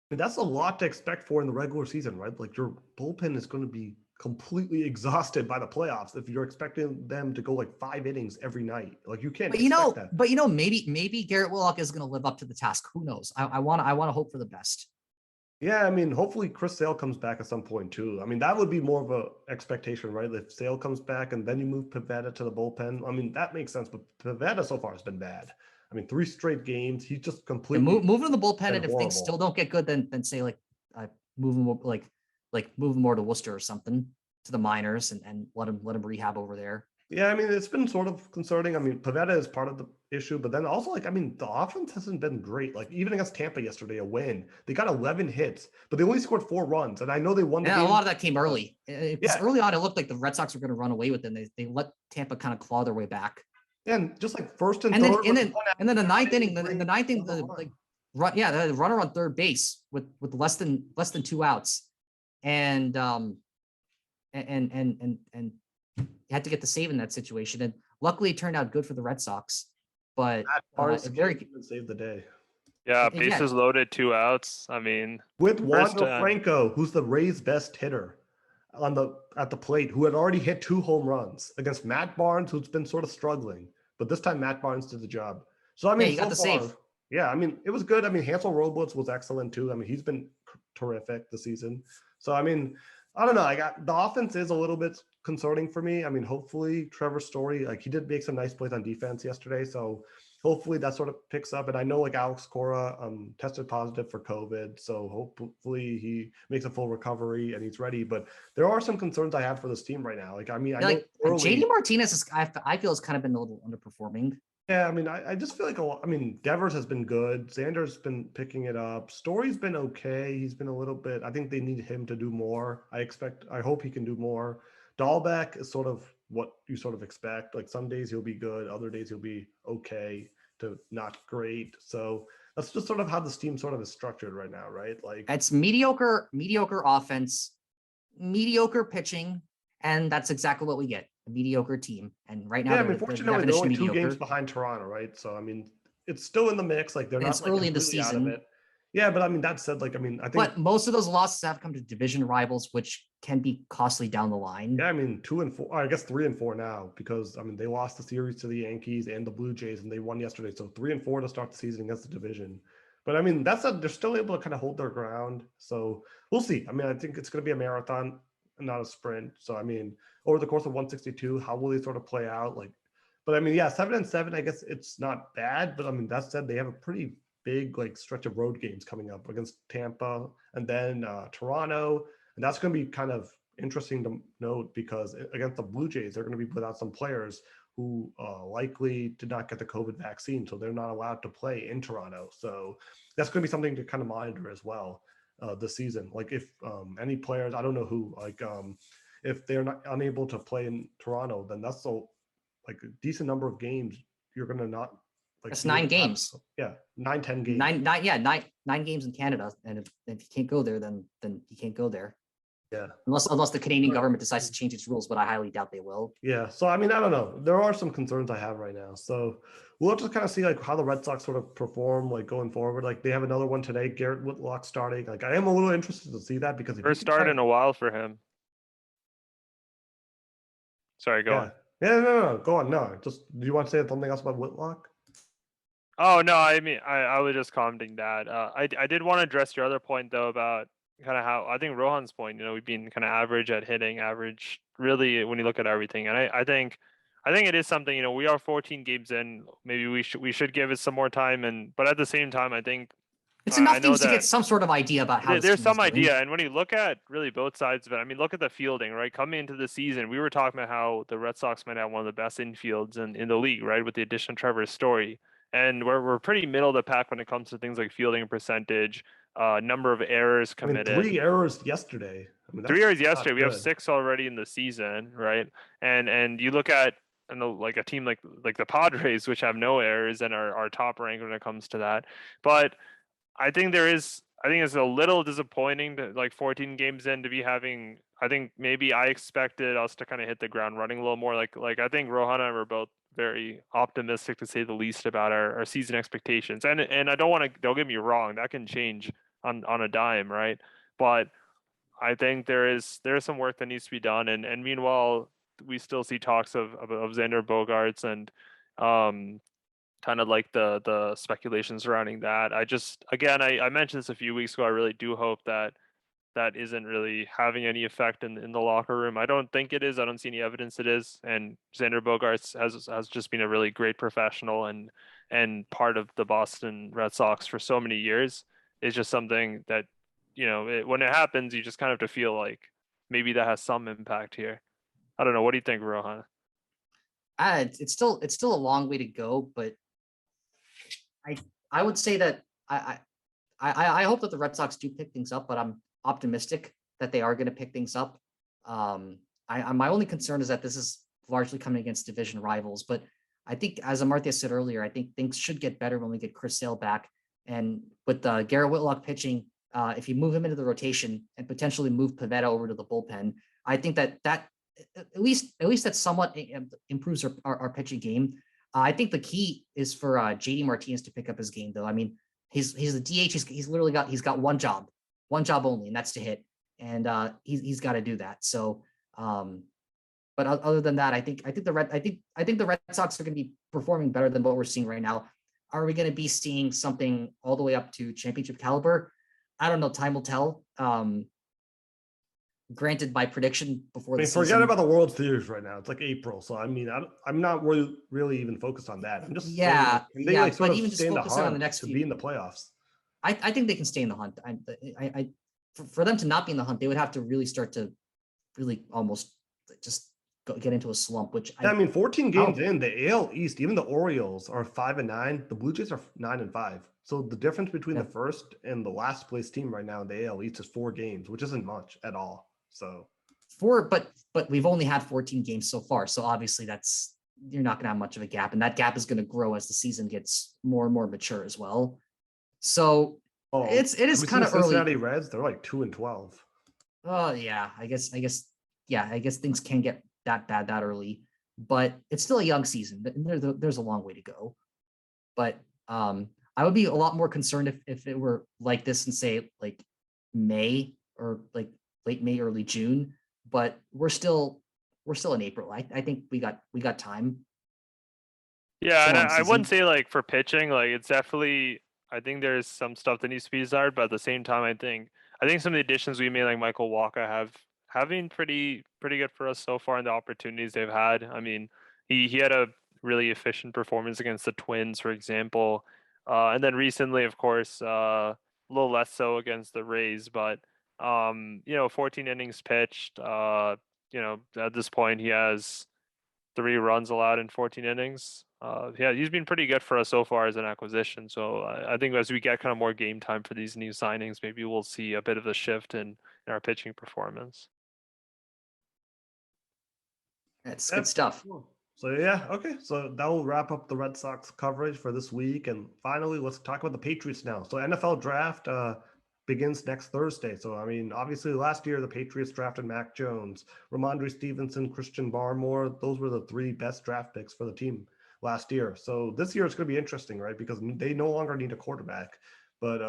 I mean, that's a lot to expect for in the regular season, right? Like your bullpen is going to be completely exhausted by the playoffs if you're expecting them to go like 5 innings every night. Like you can't. But maybe Garrett Whitlock is going to live up to the task. Who knows? I want to hope for the best. Yeah, I mean, hopefully Chris Sale comes back at some point too. I mean, that would be more of a expectation, right? If Sale comes back and then you move Pivetta to the bullpen, I mean, that makes sense. But Pivetta so far has been bad. I mean, 3 straight games. He's just completely move to the bullpen, and if things still don't get good, then say like move him move him more to Worcester or something, to the minors, and let him rehab over there. Yeah, I mean, it's been sort of concerning. I mean, Pivetta is part of the issue, but then also like, I mean, the offense hasn't been great. Like even against Tampa yesterday, a win, they got 11 hits, but they only scored 4 runs, and I know they won the game. A lot of that came early. Early on, it looked like the Red Sox were going to run away with them. They let Tampa kind of claw their way back. And just like first and third, and then the ninth inning, the runner on third base with less than 2 outs, and you had to get the save in that situation, and luckily it turned out good for the Red Sox. But saved the day. Yeah, bases loaded, 2 outs. I mean, with Wander Franco, who's the Rays' best hitter at the plate, who had already hit 2 home runs against Matt Barnes, who's been sort of struggling, but this time Matt Barnes did the job. So I mean, he got the save. Yeah, I mean, it was good. I mean, Hansel Robles was excellent too. I mean, he's been terrific this season. So, I mean, I don't know. The offense is a little bit concerning for me. I mean, hopefully Trevor Story, like he did make some nice plays on defense yesterday. So hopefully that sort of picks up. And I know like Alex Cora tested positive for COVID. So hopefully he makes a full recovery and he's ready. But there are some concerns I have for this team right now. Like, I mean, I know Like early, JD Martinez is, I feel, has kind of been a little underperforming. yeah, I mean, I just feel like I mean, Devers has been good. Xander's been picking it up. Story's been okay. He's been a little bit. I think they need him to do more. I hope he can do more. Dahlbeck is sort of what you sort of expect. Like some days he'll be good, other days he'll be okay to not great. So that's just sort of how this team sort of is structured right now, right? Like It's mediocre offense, mediocre pitching, and that's exactly what we get. A mediocre team. And right now, yeah, I mean, the fortunately, they're definition only of 2 games mediocre. behind Toronto, right? So I mean, it's still in the mix. Like they're And not it's like early in the completely out of season. it. Yeah, but I mean, that said, like I mean, I think. But most of those losses have come to division rivals, which can be costly down the line. Yeah, I mean 2-4. I guess 3-4 now because I mean they lost the series to the Yankees and the Blue Jays, and they won yesterday. So 3-4 to start the season against the division. But I mean that's they're still able to kind of hold their ground. So we'll see. I mean I think it's going to be a marathon, not a sprint. So I mean over the course of 162, how will they sort of play out? Like, but I mean yeah, 7-7. I guess it's not bad. But I mean that said, they have a pretty big like stretch of road games coming up against Tampa and then Toronto, and that's going to be kind of interesting to note because against the Blue Jays, they're going to be without some players who likely did not get the COVID vaccine, so they're not allowed to play in Toronto. So that's going to be something to kind of monitor as well this season. Like if any players, I don't know who, like if they're not unable to play in Toronto, then that's like a decent number of games you're going to not. Like That's 9 games. Yeah, 9-10 games. Nine games in Canada, and if you can't go there, then you can't go there. Yeah. Unless the Canadian government decides to change its rules, but I highly doubt they will. Yeah. So I mean, I don't know. There are some concerns I have right now. So we'll have to kind of see like how the Red Sox sort of perform like going forward. Like they have another one today, Garrett Whitlock starting. Like I am a little interested to see that because if First start in a while for him. Sorry, go on. Yeah, no. Go on. No, just do you want to say something else about Whitlock? Oh no, I mean I was just commenting that. I did want to address your other point though about kind of how I think Rohan's point. You know, we've been kind of average at hitting, average really when you look at everything, and I think it is something. You know, we are 14 games in. Maybe we should give it some more time, but at the same time, I think it's enough games to get some sort of idea about how there's some idea. And when you look at really both sides of it, I mean, look at the fielding, right? Coming into the season, we were talking about how the Red Sox might have one of the best infields in the league, right? With the addition of Trevor Story. And we're pretty middle of the pack when it comes to things like fielding percentage, number of errors committed. I mean, 3 errors yesterday. I mean, 3 errors yesterday. We have 6 already in the season, right? And you look at like a team like the Padres, which have no errors and are top ranked when it comes to that. But I think it's a little disappointing to like 14 games in to be having. I think maybe I expected us to kind of hit the ground running a little more. Like I think Rohan and I were both very optimistic to say the least about our season expectations. And I don't get me wrong, that can change on a dime, right? But I think there is some work that needs to be done. And meanwhile, we still see talks of Xander Bogaerts and kind of like the speculation surrounding that. I mentioned this a few weeks ago. I really do hope that isn't really having any effect in the locker room. I don't think it is. I don't see any evidence it is. And Xander Bogaerts has just been a really great professional and part of the Boston Red Sox for so many years. It's just something that, you know, when it happens, you just kind of have to feel like maybe that has some impact here. I don't know. What do you think, Rohan? It's still a long way to go, but I would say that I hope that the Red Sox do pick things up, but I'm optimistic that they are going to pick things up. My only concern is that this is largely coming against division rivals, but I think, as Amartya said earlier, I think things should get better when we get Chris Sale back. And with Garrett Whitlock pitching, if you move him into the rotation and potentially move Pivetta over to the bullpen, I think that at least that somewhat improves our pitching game. I think the key is for JD Martinez to pick up his game, though. I mean, he's the DH. He's literally got one job only, and that's to hit. And he's got to do that. So, but other than that, I think the Red Sox are going to be performing better than what we're seeing right now. are we going to be seeing something all the way up to championship caliber? I don't know. Time will tell. Granted, by prediction before the season. Forget about the World Series right now. It's like April, so I mean, I'm not really even focused on that. I'm just saying, like, can they like sort but of even just stay in the focusing on the hunt next to few, be in the playoffs? I think they can stay in the hunt. For them to not be in the hunt, they would have to really start to really almost just get into a slump. Which I mean, 14 games in the AL East, even the Orioles are 5-9. The Blue Jays are 9-5. So the difference between the first and the last place team right now in the AL East is 4 games, which isn't much at all. So but we've only had 14 games so far. So obviously you're not going to have much of a gap, and that gap is going to grow as the season gets more and more mature as well. So it is kind of early. Cincinnati Reds, they're like 2-12. Oh yeah, I guess things can get that bad that early, but it's still a young season. There's a long way to go. But I would be a lot more concerned if it were like this in, say, like May or like late May, early June. But we're still in April. I think we got time. Yeah, and I wouldn't say like for pitching, like it's definitely, I think there's some stuff that needs to be desired, but at the same time, I think some of the additions we made, like Michael Walker, have been pretty good for us so far in the opportunities they've had. I mean, he had a really efficient performance against the Twins, for example, and then recently, of course, a little less so against the Rays, but 14 innings pitched. At this point, he has 3 runs allowed in 14 innings. Yeah, he's been pretty good for us so far as an acquisition. So I think as we get kind of more game time for these new signings, maybe we'll see a bit of a shift in our pitching performance. That's good stuff. Cool. So yeah, okay. So that will wrap up the Red Sox coverage for this week. And finally, let's talk about the Patriots now. So NFL draft begins next Thursday. So I mean, obviously last year the Patriots drafted Mac Jones, Ramondre Stevenson, Christian Barmore. Those were the 3 best draft picks for the team last year. So this year it's going to be interesting, right? Because they no longer need a quarterback, but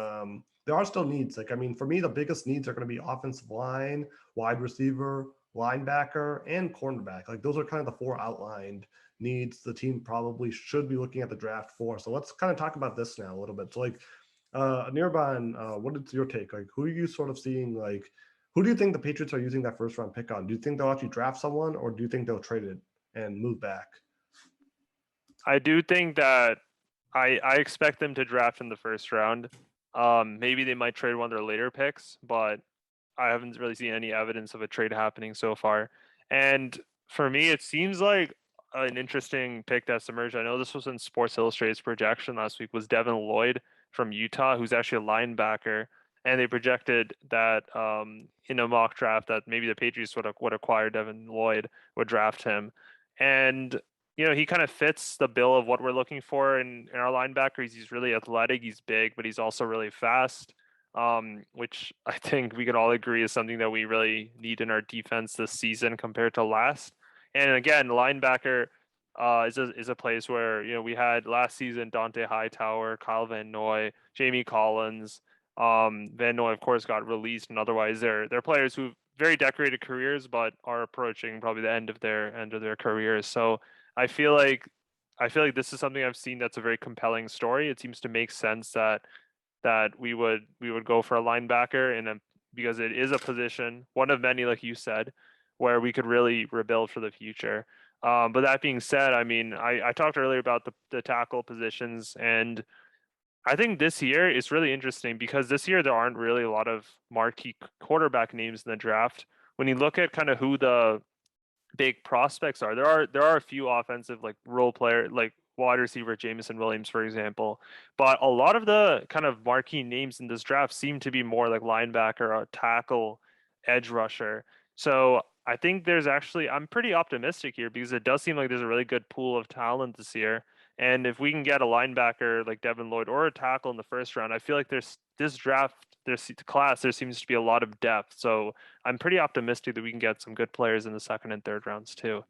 there are still needs. Like, I mean, for me, the biggest needs are going to be offensive line, wide receiver, linebacker, and cornerback. Like, those are kind of the 4 outlined needs the team probably should be looking at the draft for. So let's kind of talk about this now a little bit. So like, Nirban, what is your take? Like, who are you sort of seeing? Like, who do you think the Patriots are using that first round pick on? Do you think they'll actually draft someone, or do you think they'll trade it and move back? I do think that I expect them to draft in the first round. Maybe they might trade one of their later picks, but I haven't really seen any evidence of a trade happening so far. And for me, it seems like an interesting pick that's emerged. I know this was in Sports Illustrated's projection last week, was Devin Lloyd from Utah, who's actually a linebacker. And they projected that in a mock draft that maybe the Patriots would acquire Devin Lloyd, would draft him. And he kind of fits the bill of what we're looking for in our linebackers. He's really athletic, he's big, but he's also really fast, which I think we can all agree is something that we really need in our defense this season compared to last. And again, linebacker is a place where we had last season Dante Hightower, Kyle Van Noy, Jamie Collins. Van Noy, of course, got released, and otherwise they're players who very decorated careers, but are approaching probably the end of their careers. So I feel like this is something I've seen that's a very compelling story. It seems to make sense that we would go for a linebacker because it is a position, one of many, like you said, where we could really rebuild for the future. But that being said, I mean, I talked earlier about the tackle positions, and I think this year is really interesting because this year there aren't really a lot of marquee quarterback names in the draft. When you look at kind of who the big prospects are, there are a few offensive like role player like wide receiver Jameson Williams, for example, but a lot of the kind of marquee names in this draft seem to be more like linebacker or tackle, edge rusher. So I think I'm pretty optimistic here because it does seem like there's a really good pool of talent this year. And if we can get a linebacker like Devin Lloyd or a tackle in the first round, I feel like this class, there seems to be a lot of depth. So I'm pretty optimistic that we can get some good players in the second and third rounds too.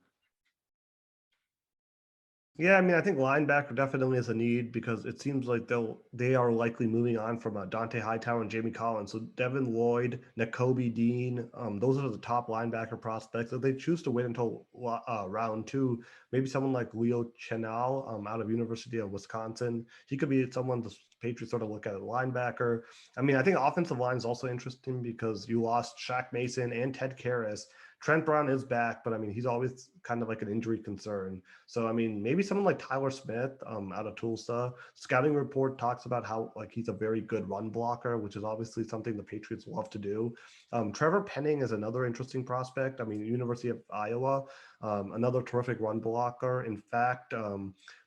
Yeah, I mean, I think linebacker definitely is a need because it seems like they are likely moving on from Dante Hightower and Jamie Collins. So Devin Lloyd, Nakobe Dean, those are the top linebacker prospects. If they choose to wait until round two, maybe someone like Leo Chenal out of University of Wisconsin, he could be someone the Patriots sort of look at a linebacker. I mean, I think offensive line is also interesting because you lost Shaq Mason and Ted Karras. Trent Brown is back, but I mean, he's always kind of like an injury concern. So I mean, maybe someone like Tyler Smith out of Tulsa. Scouting report talks about how like he's a very good run blocker, which is obviously something the Patriots love to do. Trevor Penning is another interesting prospect. I mean, University of Iowa, another terrific run blocker. In fact,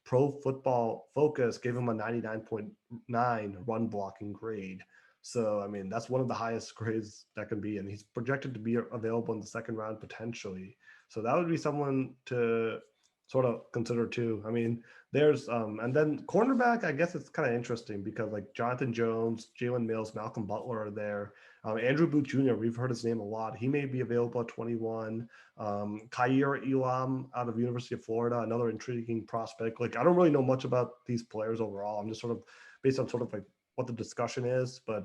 Pro Football Focus gave him a 99.9 run blocking grade. So, I mean, that's one of the highest grades that can be. And he's projected to be available in the second round potentially. So that would be someone to sort of consider too. I mean, there's and then cornerback, I guess it's kind of interesting because like Jonathan Jones, Jalen Mills, Malcolm Butler are there. Andrew Booth Jr., we've heard his name a lot. He may be available at 21. Khair Elam out of University of Florida, another intriguing prospect. Like I don't really know much about these players overall. I'm just sort of based on sort of like what the discussion is, but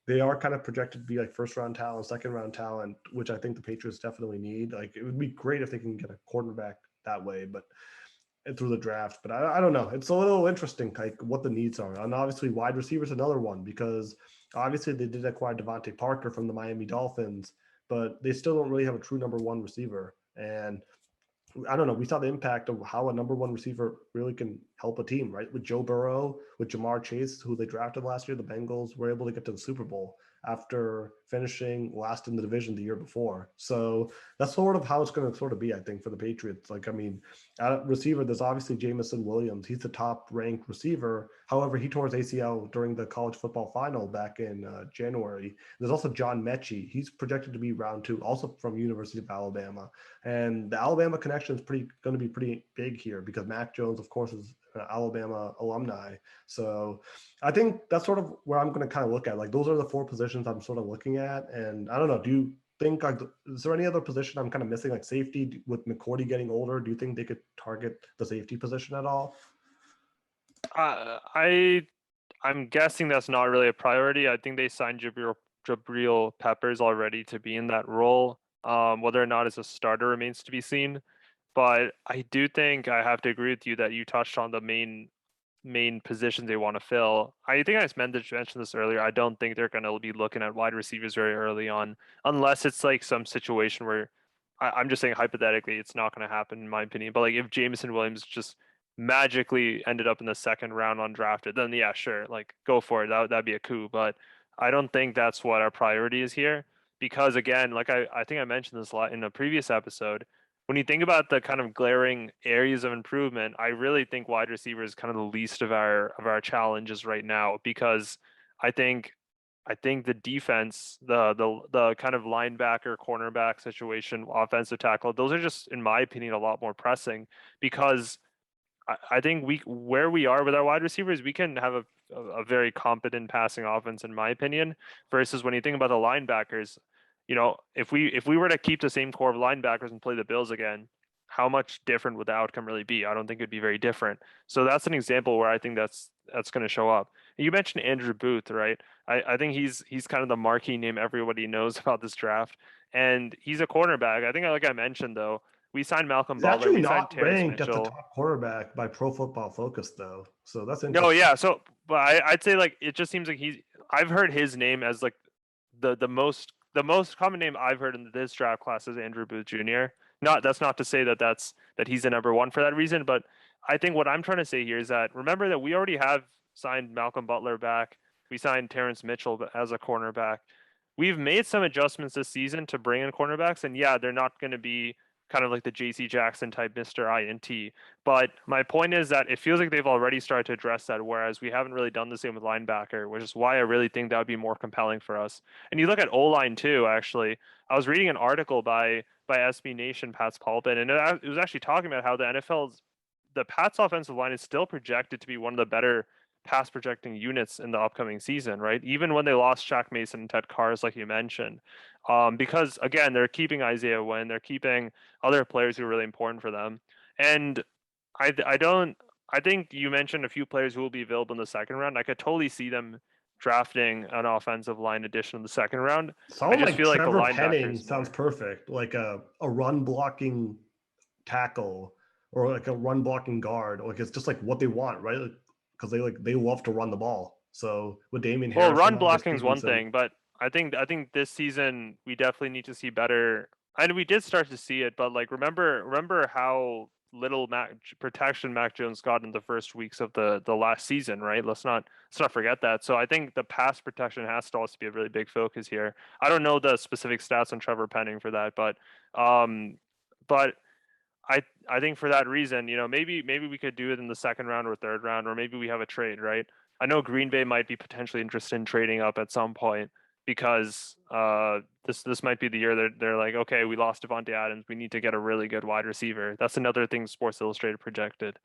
they are kind of projected to be like first round talent, second round talent, which I think the Patriots definitely need. Like it would be great if they can get a quarterback that way, but through the draft. But I don't know. It's a little interesting, like what the needs are. And obviously, wide receiver is another one because obviously they did acquire Devontae Parker from the Miami Dolphins, but they still don't really have a true number one receiver. And I don't know. We saw the impact of how a number one receiver really can help a team, right? With Joe Burrow, with Jamar Chase, who they drafted last year, the Bengals were able to get to the Super Bowl after finishing last in the division the year before. So that's sort of how it's going to sort of be, I think, for the Patriots. Like, I mean, at receiver, there's obviously Jamison Williams. He's the top ranked receiver. However, he tore his ACL during the college football final back in January. There's also John Mechie. He's projected to be round two, also from University of Alabama. And the Alabama connection is going to be pretty big here because Mac Jones, of course, is an Alabama alumni. So I think that's sort of where I'm going to kind of look at. Like those are the four positions I'm sort of looking at. And I don't know, do you think like is there any other position I'm kind of missing, like safety with McCourty getting older? Do you think they could target the safety position at all? I'm guessing that's not really a priority. I think they signed Jabril Peppers already to be in that role. Whether or not as a starter remains to be seen. But I do think I have to agree with you that you touched on the main positions they want to fill. I think I mentioned this earlier. I don't think they're going to be looking at wide receivers very early on, unless it's like some situation where I'm just saying hypothetically, it's not going to happen in my opinion. But like if Jameson Williams just magically ended up in the second round undrafted, then yeah, sure, like go for it. That'd be a coup. But I don't think that's what our priority is here because again, like I think I mentioned this a lot in a previous episode when you think about the kind of glaring areas of improvement, I really think wide receiver is kind of the least of our challenges right now because I think I think the defense, the kind of linebacker, cornerback situation, offensive tackle, those are just, in my opinion, a lot more pressing because I think where we are with our wide receivers, we can have a very competent passing offense, in my opinion, versus when you think about the linebackers, if we were to keep the same core of linebackers and play the Bills again, how much different would the outcome really be? I don't think it'd be very different. So that's an example where I think that's going to show up. You mentioned Andrew Booth, right? I think he's kind of the marquee name everybody knows about this draft, and he's a cornerback. I think, like I mentioned though, we signed Malcolm He's Butler, actually we signed not Terrence ranked as the Mitchell. top quarterback by Pro Football Focus, though. So that's No, interesting. yeah. So, but I'd say like it just seems like I've heard his name as like the most common name I've heard in this draft class is Andrew Booth Jr. That's not to say that he's the number one for that reason, but I think what I'm trying to say here is that remember that we already have signed Malcolm Butler back. We signed Terrence Mitchell as a cornerback. We've made some adjustments this season to bring in cornerbacks, and yeah, they're not going to be kind of like the JC Jackson type Mr. INT. But my point is that it feels like they've already started to address that, whereas we haven't really done the same with linebacker, which is why I really think that would be more compelling for us. And you look at O-line too, actually. I was reading an article by SB Nation, Pat's Pulpit, and it was actually talking about how the Pats offensive line is still projected to be one of the better pass projecting units in the upcoming season, right? Even when they lost Shaq Mason and Ted Cars, like you mentioned, because again, they're keeping Isaiah Wynn, they're keeping other players who are really important for them. And I don't. I think you mentioned a few players who will be available in the second round. I could totally see them drafting an offensive line addition in the second round. I Someone just like feel like the Trevor Penning linebackers sounds more. perfect, like a run blocking tackle or like a run blocking guard. Like it's just like what they want, right? Because they love to run the ball. So with Damian Well, Harrison, run I guess blocking is one Stevenson. thing, but I think this season we definitely need to see better. And we did start to see it, but like remember how little protection Mac Jones got in the first weeks of the last season, right? Let's not forget that. So I think the pass protection has to also be a really big focus here. I don't know the specific stats on Trevor Penning for that, um, but I think for that reason, maybe we could do it in the second round or third round, or maybe we have a trade, right? I know Green Bay might be potentially interested in trading up at some point because this might be the year they're like, okay, we lost Devontae Adams, we need to get a really good wide receiver. That's another thing Sports Illustrated projected.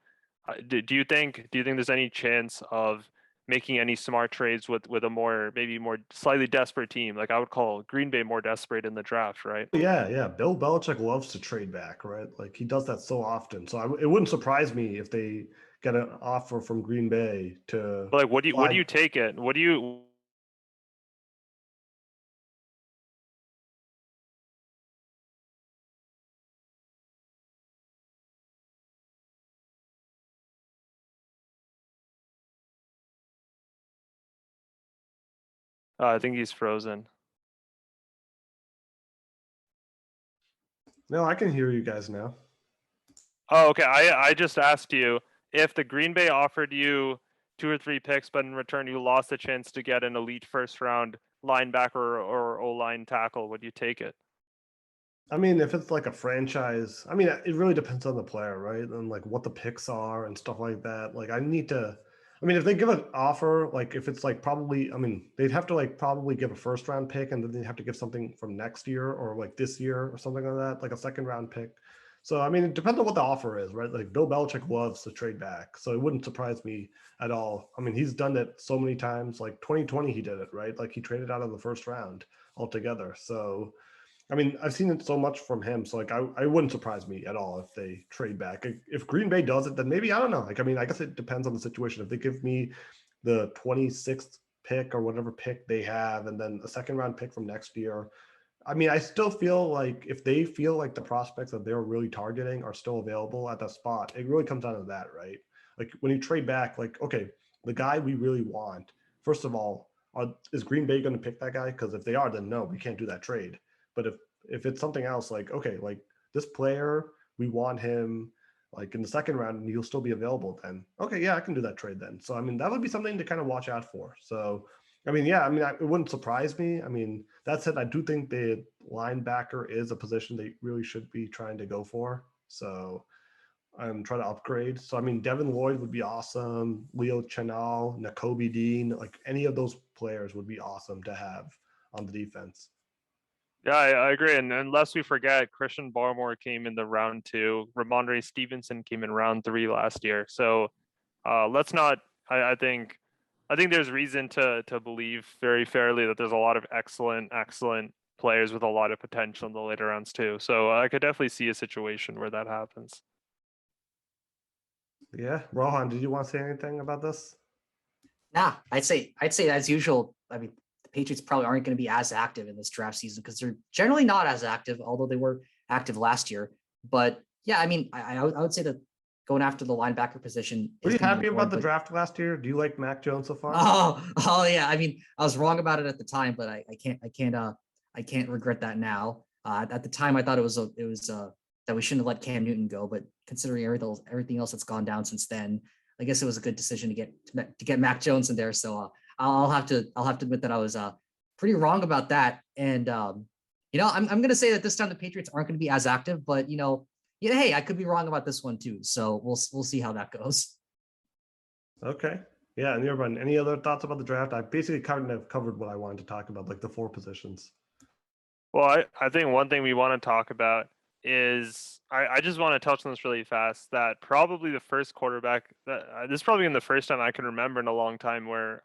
Do you think there's any chance of making any smart trades with a maybe more slightly desperate team? Like I would call Green Bay more desperate in the draft, right? Yeah, yeah. Bill Belichick loves to trade back, right? Like he does that so often. So it wouldn't surprise me if they get an offer from Green Bay to But like, what do you fly. take it? What do you I think he's frozen. No, I can hear you guys now. Oh, okay. I just asked you if the Green Bay offered you 2 or 3 picks, but in return you lost a chance to get an elite first round linebacker or O line tackle. Would you take it? I mean, if it's like a franchise, I mean, it really depends on the player, right? And like what the picks are and stuff like that. Like, I need to, I mean, if they give an offer, like if it's like probably, I mean, they'd have to like probably give a first round pick and then they'd have to give something from next year or like this year or something like that, like a second round pick. So, I mean, it depends on what the offer is, right? Like, Bill Belichick loves to trade back. So, it wouldn't surprise me at all. I mean, he's done it so many times. Like, 2020, he did it, right? Like, he traded out of the first round altogether. So, I mean, I've seen it so much from him, so like I wouldn't surprise me at all if they trade back. If Green Bay does it, then maybe I don't know. Like I mean, I guess it depends on the situation. If they give me the 26th pick or whatever pick they have, and then a second round pick from next year, I mean, I still feel like if they feel like the prospects that they're really targeting are still available at that spot, it really comes down to that, right? Like when you trade back, like okay, the guy we really want. First of all, is Green Bay going to pick that guy? Because if they are, then no, we can't do that trade. But if it's something else, like okay, like this player, we want him like in the second round, and he'll still be available. Then okay, yeah, I can do that trade then. So I mean, that would be something to kind of watch out for. So I mean, yeah, I mean, it wouldn't surprise me. I mean, that said, I do think the linebacker is a position they really should be trying to go for. So I'm trying to upgrade. So I mean, Devin Lloyd would be awesome. Leo Chenal, Nakobe Dean, like any of those players would be awesome to have on the defense. Yeah, I agree. And unless we forget, Christian Barmore came in the round 2. Ramondre Stevenson came in round 3 last year. So let's not. I think there's reason to believe very fairly that there's a lot of excellent players with a lot of potential in the later rounds too. So I could definitely see a situation where that happens. Yeah, Rohan, did you want to say anything about this? Nah, I'd say as usual. I mean, the Patriots probably aren't going to be as active in this draft season because they're generally not as active, although they were active last year. But yeah, I mean, I would say that going after the linebacker position Were is you going to be happy about important. the But draft last year? Do you like Mac Jones so far? oh yeah. I mean, I was wrong about it at the time, but I can't regret that now. At the time, I thought it was that we shouldn't have let Cam Newton go, but considering everything else that's gone down since then, I guess it was a good decision to get Mac Jones in there. So I'll have to admit that I was pretty wrong about that. And I'm gonna say that this time the Patriots aren't gonna be as active, but yeah, hey, I could be wrong about this one too. So we'll see how that goes. Okay. Yeah, and everyone, any other thoughts about the draft? I basically kind of covered what I wanted to talk about, like the 4 positions. Well, I think one thing we want to talk about is I just want to touch on this really fast. That probably the first quarterback that this is probably in the first time I can remember in a long time where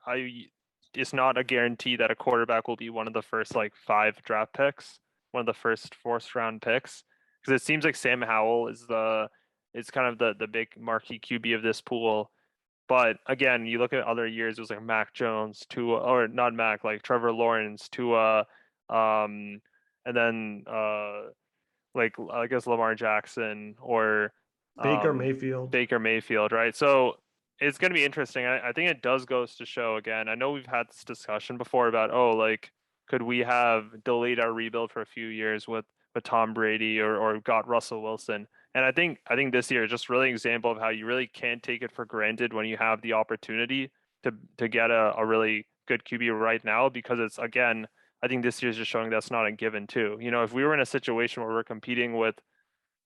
it's not a guarantee that a quarterback will be one of the first like 5 draft picks, one of the first fourth round picks, because it seems like Sam Howell is is kind of the big marquee QB of this pool. But again, you look at other years, it was like Mac Jones, Tua, or not Mac, like Trevor Lawrence, Tua, and then like I guess Lamar Jackson or Baker Mayfield. Baker Mayfield, right? So it's going to be interesting. I think it does goes to show again. I know we've had this discussion before about, oh, like could we have delayed our rebuild for a few years with Tom Brady or got Russell Wilson? And I think this year is just really an example of how you really can't take it for granted when you have the opportunity to get a really good QB right now, because it's, again, I think this year is just showing that's not a given too. You know, if we were in a situation where we're competing with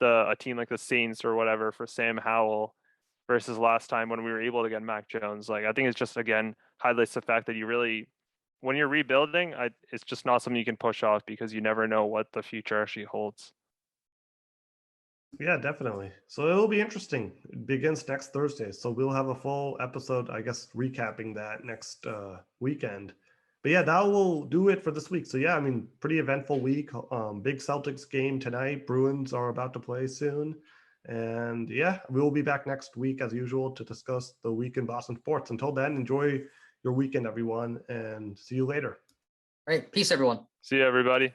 a team like the Saints or whatever for Sam Howell versus last time when we were able to get Mac Jones, like I think it's just, again, highlights the fact that you really, when you're rebuilding, it's just not something you can push off because you never know what the future actually holds. Yeah, definitely. So it'll be interesting. It begins next Thursday. So we'll have a full episode, I guess, recapping that next weekend. But yeah, that will do it for this week. So yeah, I mean, pretty eventful week. Big Celtics game tonight. Bruins are about to play soon. And yeah, we'll be back next week as usual to discuss the week in Boston sports. Until then, enjoy your weekend, everyone, and see you later. All right. Peace, everyone. See you, everybody.